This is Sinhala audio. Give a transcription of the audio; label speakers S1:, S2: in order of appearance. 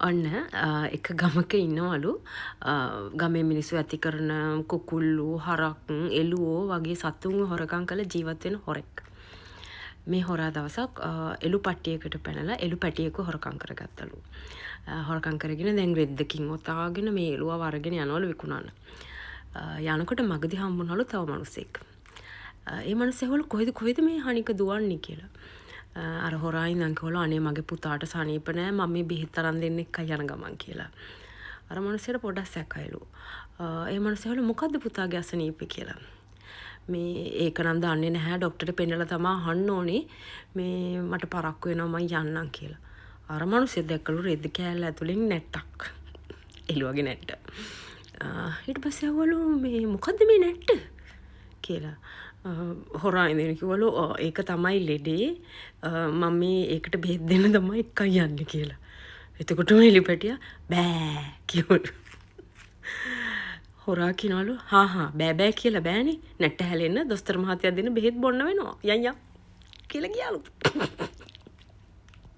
S1: ඔන්න එක ගමක ඉන්නවලු ගමේ මිනිස්සු ඇති කරන කුකුල්ලු හරක් එළුවෝ වගේ සතුන්ව හොරකම් කළ ජීවත් වෙන හොරෙක්. මේ හොරා දවසක් එළු පට්ටියකට පැනලා එළු පැටියෙක්ව හොරකම් කරගත්තලු. හොරකම් කරගෙන දැන් රෙද්දකින් ඔතාගෙන මේ එළුවව අරගෙන යනවලු විකුණන්න. යනකොට මගදී හම්බුනලු තව මිනිස්සෙක්. ඒ මිනිස්සෙවලු කොහෙද මේ හනික දුවන්නේ කියලා. අර හොරා ඉඳන් කිව්වලු අනේ මගේ පුතාට සනීප නෑ මම මේ බෙහෙත් අරන් දෙන්න එක්කයි යන ගමන් කියලා. අර මිනිස්සට පොඩක් සැකයිලු. ඒ මිනිස්සෙවලු මොකද්ද පුතාගේ අසනීපේ කියලා. මේ ඒක නම් දන්නේ නැහැ ડોක්ටර්ට පෙන්නලා තමයි අහන්න ඕනේ මේ මට පරක්කු වෙනවා මම යන්නම් කියලා. අර මිනිස්සෙ දැක්කලු රෙද්ද කෑල්ල ඇතුලෙන් නැට්ටක්. එළුවගේ නැට්ට. ඊට පස්සේ අහවලු මේ මොකද්ද මේ නැට්ට කියලා. හොරා ඉඳන් කිව්වලු ඒක තමයි ලෙඩේ මම මේ ඒකට බෙහෙත් දෙන්න තමයි එක්කයි යන්නේ කියලා. එතකොට මේ එලිපැටියා බෑ කිව්වලු. හොරා කිනවලු බෑ කියලා බෑනේ නැට්ට හැලෙන්න දොස්තර මහත්තයා දෙන බෙහෙත් බොන්න වෙනවා යන් කියලා ගියාලු.